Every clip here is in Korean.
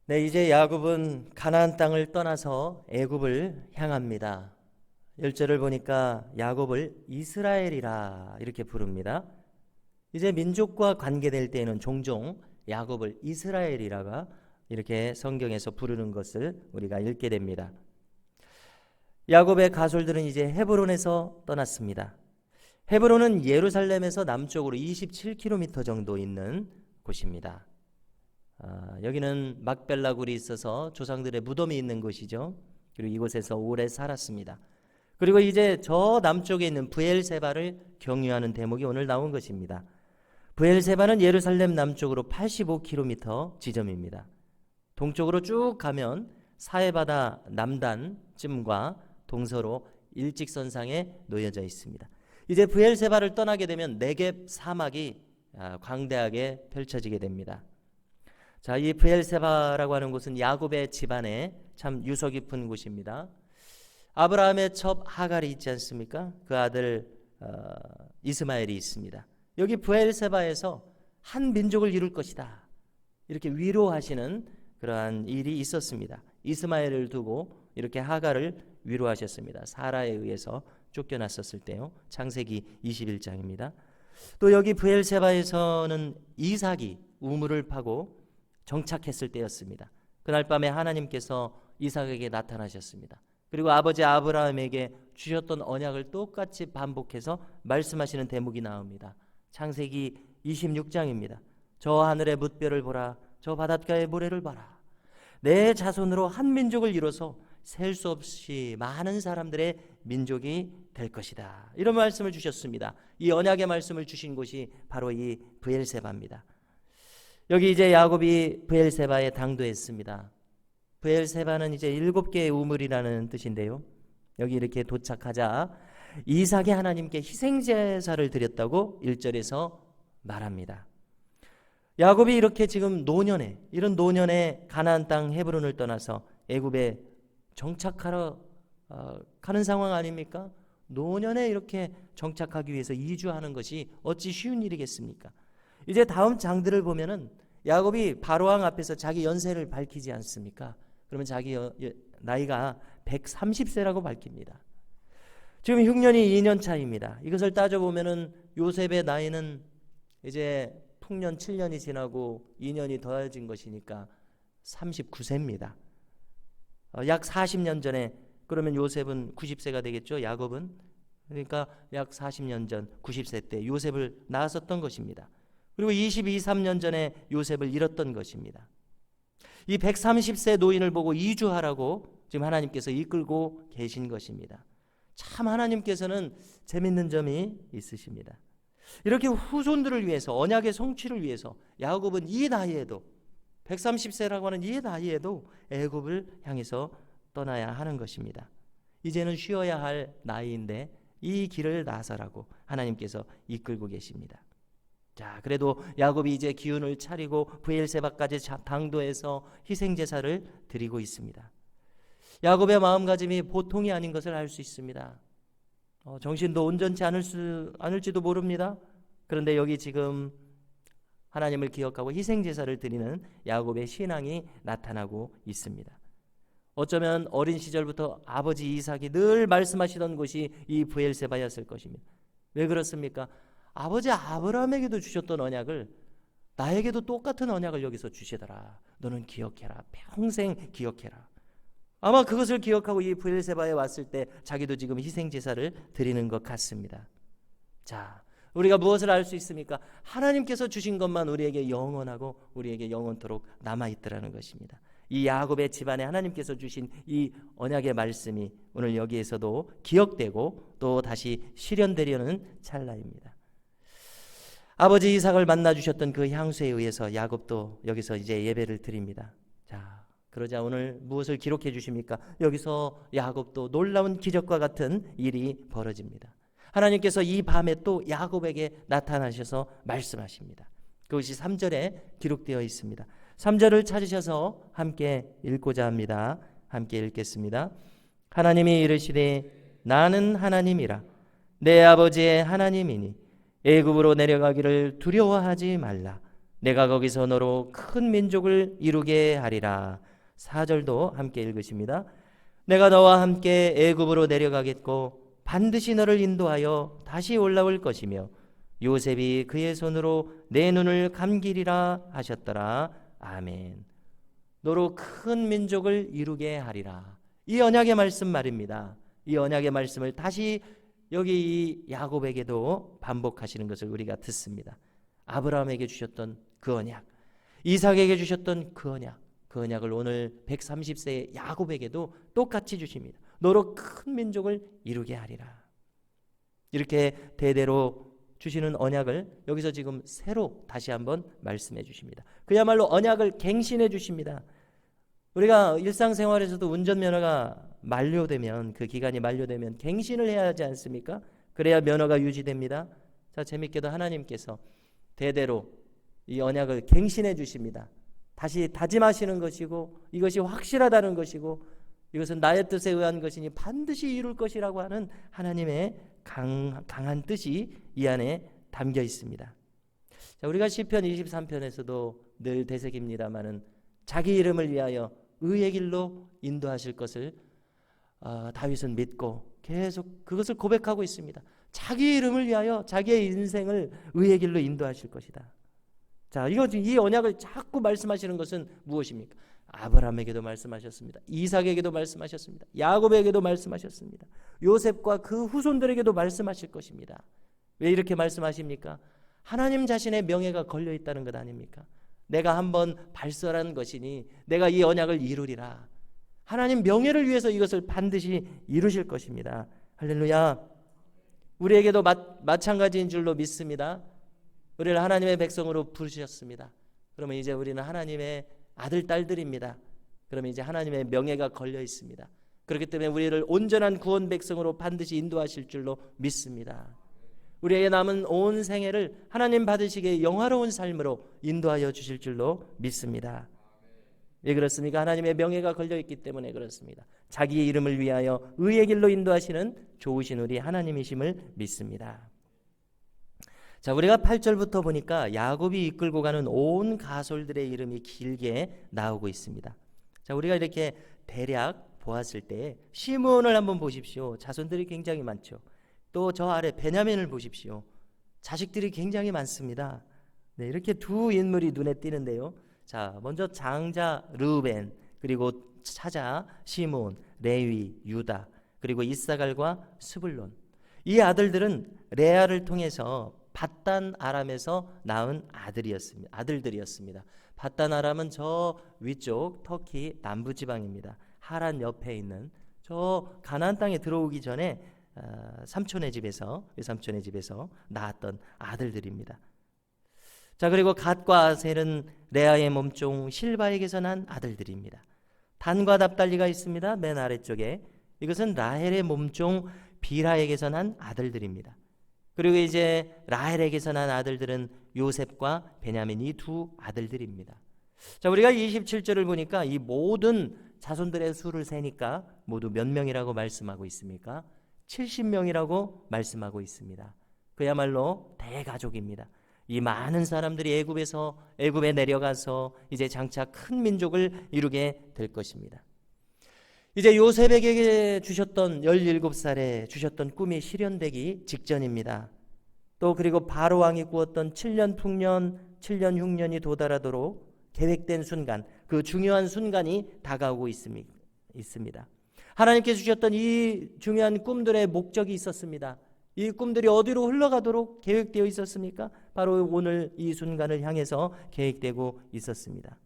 네, 이제 야곱은 가나안 땅을 떠나서 애굽을 향합니다. 1절을 보니까 야곱을 이스라엘이라 이렇게 부릅니다. 이제 민족과 관계될 때에는 종종 야곱을 이스라엘이라가 이렇게 성경에서 부르는 것을 우리가 읽게 됩니다. 야곱의 가솔들은 이제 헤브론에서 떠났습니다. 헤브론은 예루살렘에서 남쪽으로 27km 정도 있는 곳입니다. 여기는 막벨라 굴이 있어서 조상들의 무덤이 있는 곳이죠. 그리고 이곳에서 오래 살았습니다. 그리고 이제 저 남쪽에 있는 브엘세바를 경유하는 대목이 오늘 나온 것입니다. 브엘세바는 예루살렘 남쪽으로 85km 지점입니다. 동쪽으로 쭉 가면 사해바다 남단쯤과 동서로 일직선상에 놓여져 있습니다. 이제 브엘세바를 떠나게 되면 네겝 사막이 광대하게 펼쳐지게 됩니다. 자, 이 브엘세바라고 하는 곳은 야곱의 집안에 참 유서 깊은 곳입니다. 아브라함의 첩 하갈이 있지 않습니까? 그 아들 이스마엘이 있습니다. 여기 브엘세바에서 한 민족을 이룰 것이다, 이렇게 위로하시는 그러한 일이 있었습니다. 이스마엘을 두고 이렇게 하갈을 위로하셨습니다. 사라에 의해서 쫓겨났었을 때요. 창세기 21장입니다. 또 여기 브엘세바에서는 이삭이 우물을 파고 정착했을 때였습니다. 그날 밤에 하나님께서 이삭에게 나타나셨습니다. 그리고 아버지 아브라함에게 주셨던 언약을 똑같이 반복해서 말씀하시는 대목이 나옵니다. 창세기 26장입니다. 저 하늘의 뭇별을 보라, 저 바닷가의 모래를 봐라. 내 자손으로 한 민족을 이뤄서 셀 수 없이 많은 사람들의 민족이 될 것이다, 이런 말씀을 주셨습니다. 이 언약의 말씀을 주신 곳이 바로 이 브엘세바입니다. 여기 이제 야곱이 브엘세바에 당도했습니다. 브엘세바는 이제 7개의 우물이라는 뜻인데요, 여기 이렇게 도착하자 이삭이 하나님께 희생제사를 드렸다고 1절에서 말합니다. 야곱이 이렇게 지금 이런 노년에 가나안 땅 헤브론을 떠나서 애굽에 정착하러 가는 상황 아닙니까? 노년에 이렇게 정착하기 위해서 이주하는 것이 어찌 쉬운 일이겠습니까? 이제 다음 장들을 보면은 야곱이 바로왕 앞에서 자기 연세를 밝히지 않습니까? 그러면 자기 나이가 130세라고 밝힙니다. 지금 흉년이 2년 차입니다. 이것을 따져보면은 요셉의 나이는 이제 풍년 7년이 지나고 2년이 더해진 것이니까 39세입니다. 약 40년 전에, 그러면 요셉은 90세가 되겠죠, 야곱은. 그러니까 약 40년 전 90세 때 요셉을 낳았었던 것입니다. 그리고 23년 전에 요셉을 잃었던 것입니다. 이 130세 노인을 보고 이주하라고 지금 하나님께서 이끌고 계신 것입니다. 참 하나님께서는 재밌는 점이 있으십니다. 이렇게 후손들을 위해서, 언약의 성취를 위해서 야곱은 이 나이에도, 130세라고 하는 이 나이에도 애굽을 향해서 떠나야 하는 것입니다. 이제는 쉬어야 할 나이인데 이 길을 나서라고 하나님께서 이끌고 계십니다. 자, 그래도 야곱이 이제 기운을 차리고 브엘세바까지 당도해서 희생제사를 드리고 있습니다. 야곱의 마음가짐이 보통이 아닌 것을 알 수 있습니다. 정신도 온전치 않을지도 모릅니다. 그런데 여기 지금 하나님을 기억하고 희생제사를 드리는 야곱의 신앙이 나타나고 있습니다. 어쩌면 어린 시절부터 아버지 이삭이 늘 말씀하시던 곳이 이 브엘세바였을 것입니다. 왜 그렇습니까? 아버지 아브라함에게도 주셨던 언약을 나에게도 똑같은 언약을 여기서 주시더라. 너는 기억해라. 평생 기억해라. 아마 그것을 기억하고 이 브엘세바에 왔을 때 자기도 지금 희생제사를 드리는 것 같습니다. 자, 우리가 무엇을 알 수 있습니까? 하나님께서 주신 것만 우리에게 영원하고 우리에게 영원토록 남아있더라는 것입니다. 이 야곱의 집안에 하나님께서 주신 이 언약의 말씀이 오늘 여기에서도 기억되고 또 다시 실현되려는 찰나입니다. 아버지 이삭을 만나 주셨던 그 향수에 의해서 야곱도 여기서 이제 예배를 드립니다. 자, 그러자 오늘 무엇을 기록해 주십니까? 여기서 야곱도 놀라운 기적과 같은 일이 벌어집니다. 하나님께서 이 밤에 또 야곱에게 나타나셔서 말씀하십니다. 그것이 3절에 기록되어 있습니다. 3절을 찾으셔서 함께 읽고자 합니다. 함께 읽겠습니다. 하나님이 이르시되 나는 하나님이라 내 아버지의 하나님이니 애굽으로 내려가기를 두려워하지 말라. 내가 거기서 너로 큰 민족을 이루게 하리라. 4절도 함께 읽으십니다. 내가 너와 함께 애굽으로 내려가겠고 반드시 너를 인도하여 다시 올라올 것이며 요셉이 그의 손으로 내 눈을 감기리라 하셨더라. 아멘. 너로 큰 민족을 이루게 하리라. 이 언약의 말씀 말입니다. 이 언약의 말씀을 다시 여기 이 야곱에게도 반복하시는 것을 우리가 듣습니다. 아브라함에게 주셨던 그 언약, 이삭에게 주셨던 그 언약을 오늘 130세의 야곱에게도 똑같이 주십니다. 너로 큰 민족을 이루게 하리라. 이렇게 대대로 주시는 언약을 여기서 지금 새로 다시 한번 말씀해 주십니다. 그야말로 언약을 갱신해 주십니다. 우리가 일상생활에서도 운전면허가 만료되면, 그 기간이 만료되면 갱신을 해야 하지 않습니까? 그래야 면허가 유지됩니다. 자, 재밌게도 하나님께서 대대로 이 언약을 갱신해 주십니다. 다시 다짐하시는 것이고, 이것이 확실하다는 것이고, 이것은 나의 뜻에 의한 것이니 반드시 이룰 것이라고 하는 하나님의 강한 뜻이 이 안에 담겨 있습니다. 자, 우리가 시편 23편에서도 늘 되새깁니다마는 자기 이름을 위하여 의의 길로 인도하실 것을 다윗은 믿고 계속 그것을 고백하고 있습니다. 자기 이름을 위하여 자기의 인생을 의의 길로 인도하실 것이다. 자, 이 언약을 자꾸 말씀하시는 것은 무엇입니까? 아브라함에게도 말씀하셨습니다. 이삭에게도 말씀하셨습니다. 야곱에게도 말씀하셨습니다. 요셉과 그 후손들에게도 말씀하실 것입니다. 왜 이렇게 말씀하십니까? 하나님 자신의 명예가 걸려 있다는 것 아닙니까? 내가 한번 발설한 것이니 내가 이 언약을 이루리라. 하나님 명예를 위해서 이것을 반드시 이루실 것입니다. 할렐루야. 우리에게도 마찬가지인 줄로 믿습니다. 우리를 하나님의 백성으로 부르셨습니다. 그러면 이제 우리는 하나님의 아들, 딸들입니다. 그러면 이제 하나님의 명예가 걸려 있습니다. 그렇기 때문에 우리를 온전한 구원 백성으로 반드시 인도하실 줄로 믿습니다. 우리의 남은 온 생애를 하나님 받으시기에 영화로운 삶으로 인도하여 주실 줄로 믿습니다. 왜 그렇습니까? 하나님의 명예가 걸려있기 때문에 그렇습니다. 자기의 이름을 위하여 의의 길로 인도하시는 좋으신 우리 하나님이심을 믿습니다. 자, 우리가 8절부터 보니까 야곱이 이끌고 가는 온 가솔들의 이름이 길게 나오고 있습니다. 자, 우리가 이렇게 대략 보았을 때 시므온을 한번 보십시오. 자손들이 굉장히 많죠. 또 저 아래 베냐민을 보십시오. 자식들이 굉장히 많습니다. 네, 이렇게 두 인물이 눈에 띄는데요. 자, 먼저 장자 르우벤, 그리고 차자 시므온, 레위, 유다, 그리고 이사갈과 스불론. 이 아들들은 레아를 통해서 밧단 아람에서 낳은 아들들이었습니다. 밧단 아람은 저 위쪽 터키 남부 지방입니다. 하란 옆에 있는 저 가나안 땅에 들어오기 전에 외삼촌의 집에서 낳았던 아들들입니다. 자, 그리고 갓과 아셀은 레아의 몸종 실바에게서 난 아들들입니다. 단과 납달리가 있습니다. 맨 아래쪽에. 이것은 라헬의 몸종 비라에게서 난 아들들입니다. 그리고 이제 라헬에게서 난 아들들은 요셉과 베냐민, 이 두 아들들입니다. 자, 우리가 27절을 보니까 이 모든 자손들의 수를 세니까 모두 몇 명이라고 말씀하고 있습니까? 70명이라고 말씀하고 있습니다. 그야말로 대가족입니다. 이 많은 사람들이 애굽에 내려가서 이제 장차 큰 민족을 이루게 될 것입니다. 이제 요셉에게 주셨던 17살에 주셨던 꿈이 실현되기 직전입니다. 또 그리고 바로 왕이 꾸었던 7년 풍년, 7년 흉년이 도달하도록 계획된 순간, 그 중요한 순간이 다가오고 있습니다. 하나님께 주셨던 이 중요한 꿈들의 목적이 있었습니다. 이 꿈들이 어디로 흘러가도록 계획되어 있었습니까? 바로 오늘 이 순간을 향해서 계획되고 있었습니다.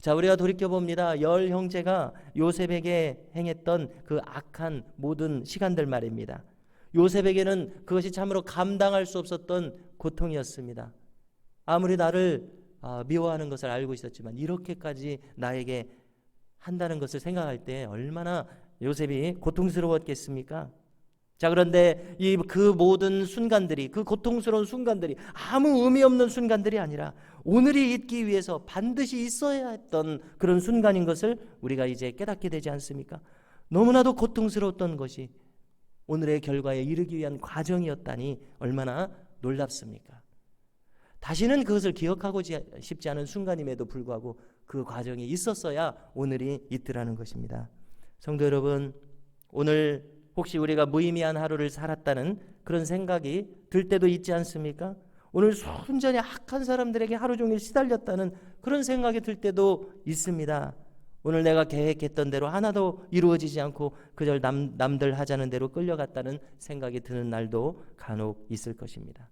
자, 우리가 돌이켜봅니다. 10 형제가 요셉에게 행했던 그 악한 모든 시간들 말입니다. 요셉에게는 그것이 참으로 감당할 수 없었던 고통이었습니다. 아무리 나를 미워하는 것을 알고 있었지만 이렇게까지 나에게 한다는 것을 생각할 때 얼마나 요셉이 고통스러웠겠습니까? 자, 그런데 그 모든 순간들이, 그 고통스러운 순간들이 아무 의미 없는 순간들이 아니라 오늘이 있기 위해서 반드시 있어야 했던 그런 순간인 것을 우리가 이제 깨닫게 되지 않습니까? 너무나도 고통스러웠던 것이 오늘의 결과에 이르기 위한 과정이었다니 얼마나 놀랍습니까? 다시는 그것을 기억하고 싶지 않은 순간임에도 불구하고 그 과정이 있었어야 오늘이 있더라는 것입니다. 성도 여러분, 오늘 혹시 우리가 무의미한 하루를 살았다는 그런 생각이 들 때도 있지 않습니까? 오늘 순전히 악한 사람들에게 하루 종일 시달렸다는 그런 생각이 들 때도 있습니다. 오늘 내가 계획했던 대로 하나도 이루어지지 않고 그저 남들 하자는 대로 끌려갔다는 생각이 드는 날도 간혹 있을 것입니다.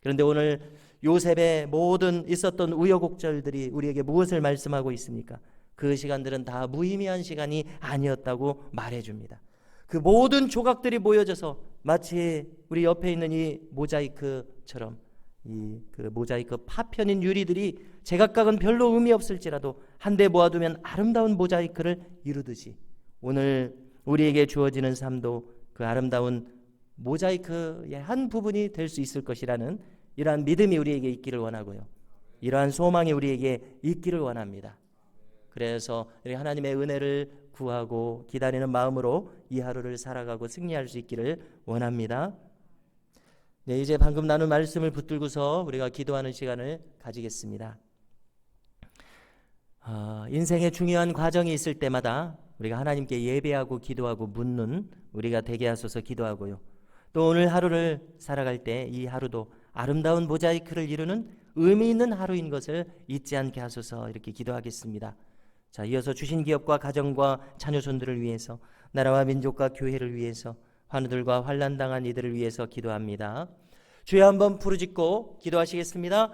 그런데 오늘 요셉의 모든 있었던 우여곡절들이 우리에게 무엇을 말씀하고 있습니까? 그 시간들은 다 무의미한 시간이 아니었다고 말해줍니다. 그 모든 조각들이 모여져서 마치 우리 옆에 있는 이 모자이크처럼 그 모자이크 파편인 유리들이 제각각은 별로 의미 없을지라도 한데 모아두면 아름다운 모자이크를 이루듯이 오늘 우리에게 주어지는 삶도 그 아름다운 모자이크의 한 부분이 될 수 있을 것이라는 이러한 믿음이 우리에게 있기를 원하고요. 이러한 소망이 우리에게 있기를 원합니다. 그래서 하나님의 은혜를 구하고 기다리는 마음으로 이 하루를 살아가고 승리할 수 있기를 원합니다. 네, 이제 방금 나눈 말씀을 붙들고서 우리가 기도하는 시간을 가지겠습니다. 인생의 중요한 과정이 있을 때마다 우리가 하나님께 예배하고 기도하고 묻는 우리가 되게 하소서 기도하고요. 또 오늘 하루를 살아갈 때 이 하루도 아름다운 모자이크를 이루는 의미 있는 하루인 것을 잊지 않게 하소서 이렇게 기도하겠습니다. 자, 이어서 주신 기업과 가정과 자녀손들을 위해서 나라와 민족과 교회를 위해서 환우들과 환난당한 이들을 위해서 기도합니다. 주여 한번 부르짖고 기도하시겠습니다.